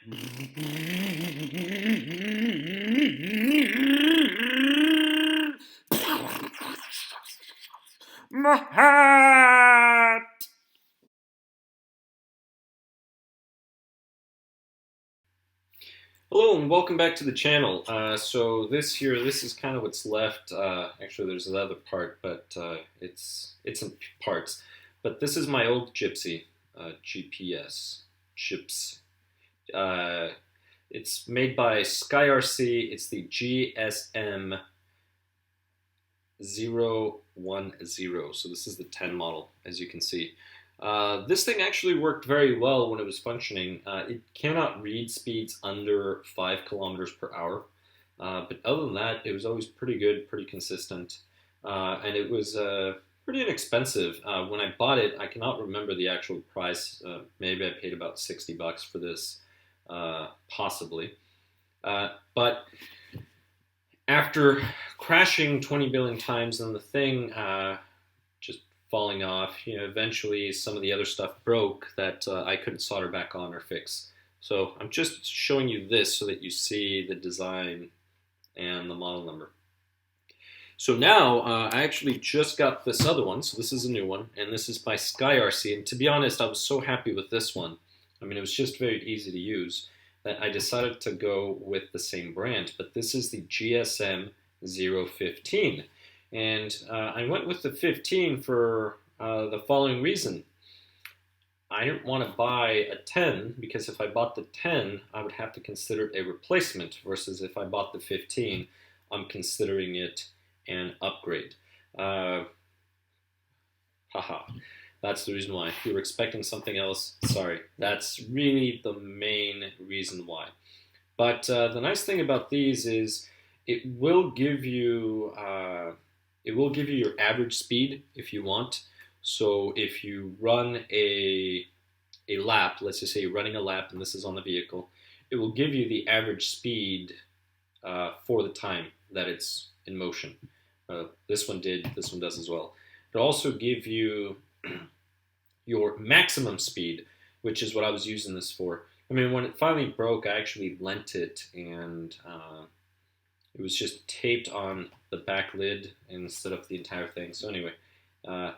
My hat! Hello and welcome back to the channel. So this is kind of what's left. Actually, there's another part, but it's in parts. But this is my old Gypsy GPS chips. It's made by SKYRC. It's the GSM-010. So this is the 10 model, as you can see. This thing actually worked very well when it was functioning. It cannot read speeds under 5 kilometers per hour. But other than that, it was always pretty good, pretty consistent. And it was pretty inexpensive. When I bought it, I cannot remember the actual price. Maybe I paid about $60 for this, possibly. But after crashing 20 billion times and the thing just falling off, eventually some of the other stuff broke that I couldn't solder back on or fix. So I'm just showing you this so that you see the design and the model number. So now I actually just got this other one. So this is a new one, and this is by SKYRC. And to be honest, I was so happy with this one. I mean, it was just very easy to use that I decided to go with the same brand. But this is the GSM-015. And I went with the 15 for the following reason. I didn't want to buy a 10 because if I bought the 10, I would have to consider it a replacement versus if I bought the 15, I'm considering it an upgrade. Haha. That's the reason why. If you were expecting something else, sorry. That's really the main reason why. But the nice thing about these is it will give you your average speed if you want. So if you run a lap, let's just say you're running a lap and this is on the vehicle, it will give you the average speed for the time that it's in motion. This one does as well. It'll also give you your maximum speed, which is what I was using this for. I mean, when it finally broke, I actually lent it, and it was just taped on the back lid instead of the entire thing. So anyway, that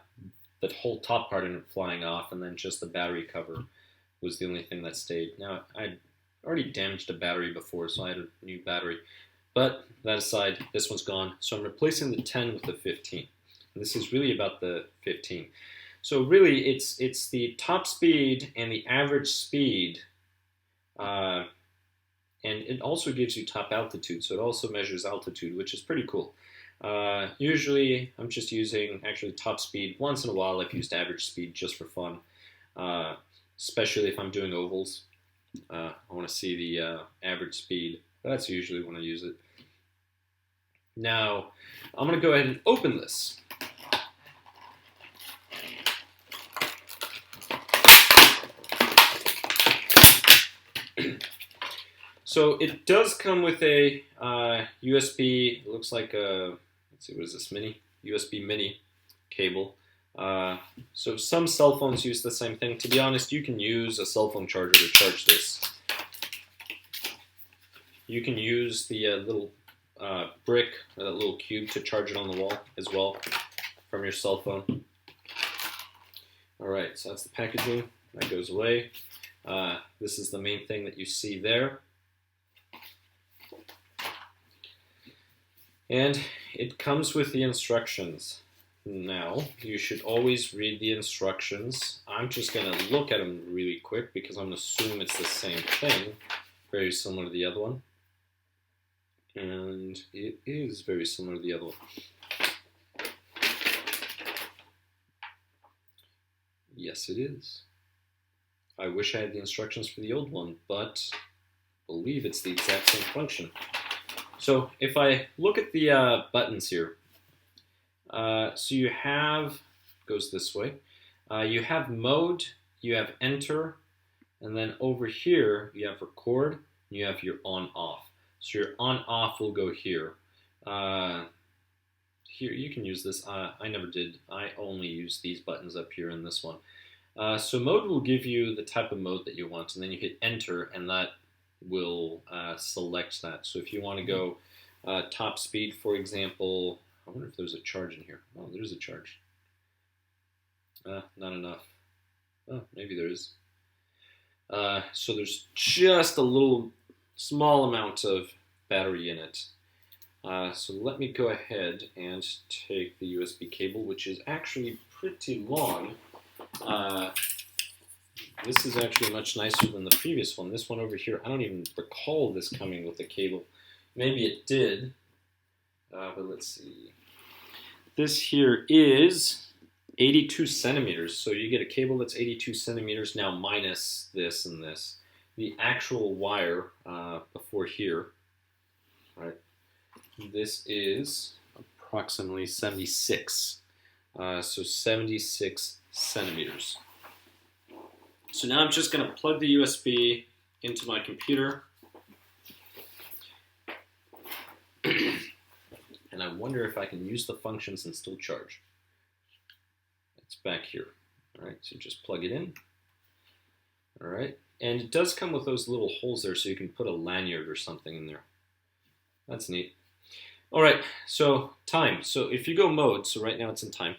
whole top part ended up flying off, and then just the battery cover was the only thing that stayed. Now, I'd already damaged a battery before, so I had a new battery. But that aside, this one's gone. So I'm replacing the 10 with the 15. And this is really about the 15. So really, it's the top speed and the average speed, and it also gives you top altitude. So it also measures altitude, which is pretty cool. Usually, I'm just using actually top speed. Once in a while, I've used average speed just for fun, especially if I'm doing ovals. I want to see the average speed. That's usually when I use it. Now, I'm going to go ahead and open this. So it does come with a USB, it looks like a, let's see, what is this, USB mini cable. So some cell phones use the same thing. To be honest, you can use a cell phone charger to charge this. You can use the little brick, or that little cube, to charge it on the wall as well from your cell phone. Alright, so that's the packaging. That goes away. This is the main thing that you see there. And it comes with the instructions. Now, you should always read the instructions. I'm just going to look at them really quick because I'm going to assume it's the same thing. Very similar to the other one. And it is very similar to the other one. Yes, it is. I wish I had the instructions for the old one, but I believe it's the exact same function. So if I look at the buttons here, so you have, goes this way, you have mode, you have enter, and then over here you have record, and you have your on-off. So your on-off will go here. Here, you can use this. I never did. I only use these buttons up here in this one. So mode will give you the type of mode that you want, and then you hit enter, and that will select that. So if you want to go top speed, for example, I wonder if there's a charge in here. Oh, there's a charge. Not enough. Oh, maybe there is. So there's just a little small amount of battery in it. So let me go ahead and take the USB cable, which is actually pretty long. This is actually much nicer than the previous one. This one over here, I don't even recall this coming with a cable. Maybe it did, but let's see. This here is 82 centimeters, so you get a cable that's 82 centimeters now minus this and this. The actual wire before here, right? This is approximately 76, so 76 centimeters. So now I'm just going to plug the USB into my computer. And I wonder if I can use the functions and still charge. It's back here. All right, so just plug it in. All right, and it does come with those little holes there, so you can put a lanyard or something in there. That's neat. All right, so time. So if you go mode, so right now it's in time.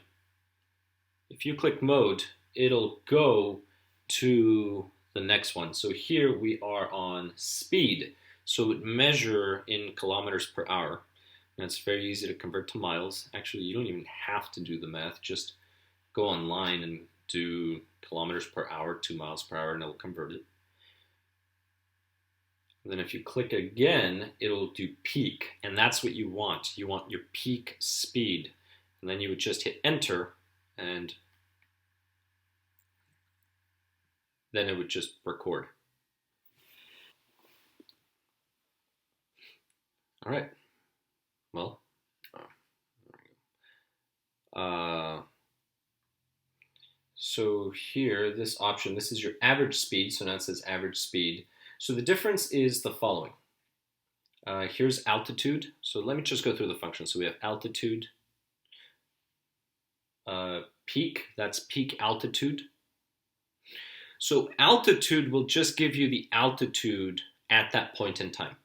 If you click mode, it'll go to the next one. So here we are on speed. So it would measure in kilometers per hour. And it's very easy to convert to miles. Actually, you don't even have to do the math. Just go online and do kilometers per hour, 2 miles per hour, and it'll convert it. And then if you click again, it'll do peak. And that's what you want. You want your peak speed. And then you would just hit enter, and then it would just record. All right. Well, so here, this option, this is your average speed. So now it says average speed. So the difference is the following. Here's altitude. So let me just go through the functions. So we have altitude, peak, that's peak altitude. So altitude will just give you the altitude at that point in time.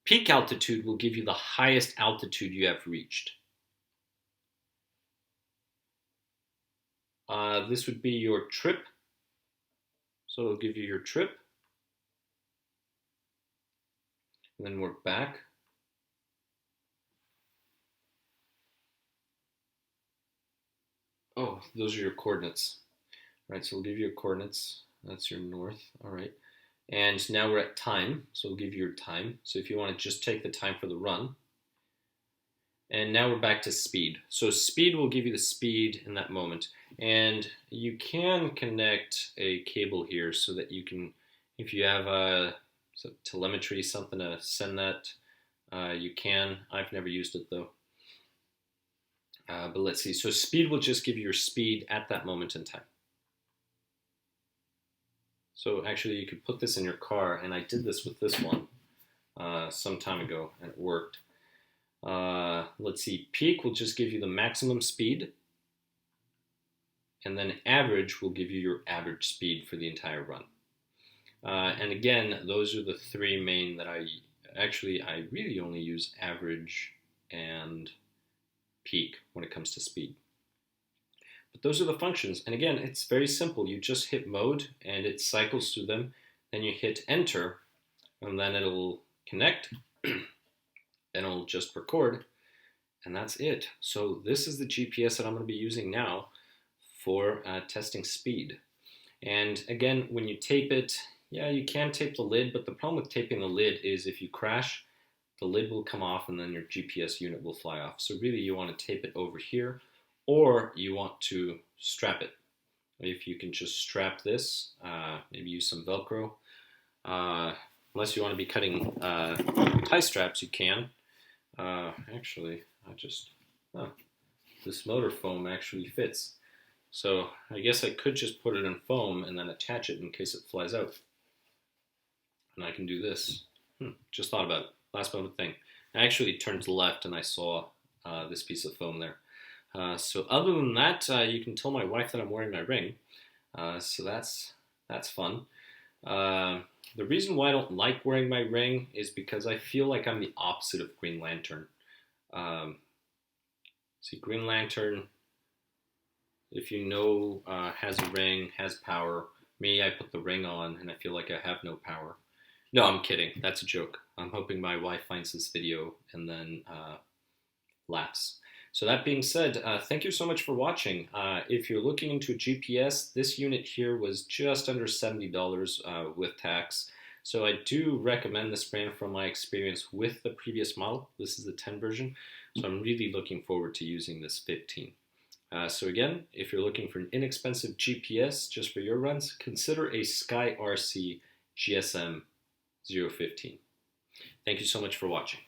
Peak altitude will give you the highest altitude you have reached. This would be your trip. So it'll give you your trip. And then we're back. Oh, those are your coordinates. All right, so we'll give you your coordinates. That's your north. All right. And now we're at time, so we'll give you your time. So if you want to just take the time for the run. And now we're back to speed. So speed will give you the speed in that moment. And you can connect a cable here so that you can, if you have a telemetry, something to send that, you can. I've never used it though. But let's see. So speed will just give you your speed at that moment in time. So actually you could put this in your car, and I did this with this one some time ago, and it worked. Let's see, peak will just give you the maximum speed, and then average will give you your average speed for the entire run. And again, those are the three main that I really only use average and peak when it comes to speed. But those are the functions, and again, it's very simple. You just hit mode and it cycles through them, then you hit enter, and then it'll connect, then it'll just record, and that's it. So this is the GPS that I'm going to be using now for testing speed. And again, when you tape it, yeah, you can tape the lid, but the problem with taping the lid is if you crash, the lid will come off and then your GPS unit will fly off. So really you want to tape it over here, or you want to strap it. If you can just strap this, maybe use some Velcro. Unless you want to be cutting tie straps, you can. Actually, this motor foam actually fits. So I guess I could just put it in foam and then attach it in case it flies out. And I can do this. Just thought about it. Last moment thing. I actually turned to the left and I saw this piece of foam there. So other than that, you can tell my wife that I'm wearing my ring. So that's fun. The reason why I don't like wearing my ring is because I feel like I'm the opposite of Green Lantern. Um, See, Green Lantern, if you know, has a ring, has power. Me, I put the ring on and I feel like I have no power. No, I'm kidding. That's a joke. I'm hoping my wife finds this video and then laughs. So that being said, thank you so much for watching. If you're looking into a GPS, this unit here was just under $70 with tax. So I do recommend this brand from my experience with the previous model. This is the 10 version. So I'm really looking forward to using this 15. So again, if you're looking for an inexpensive GPS just for your runs, consider a SKYRC GSM-015. Thank you so much for watching.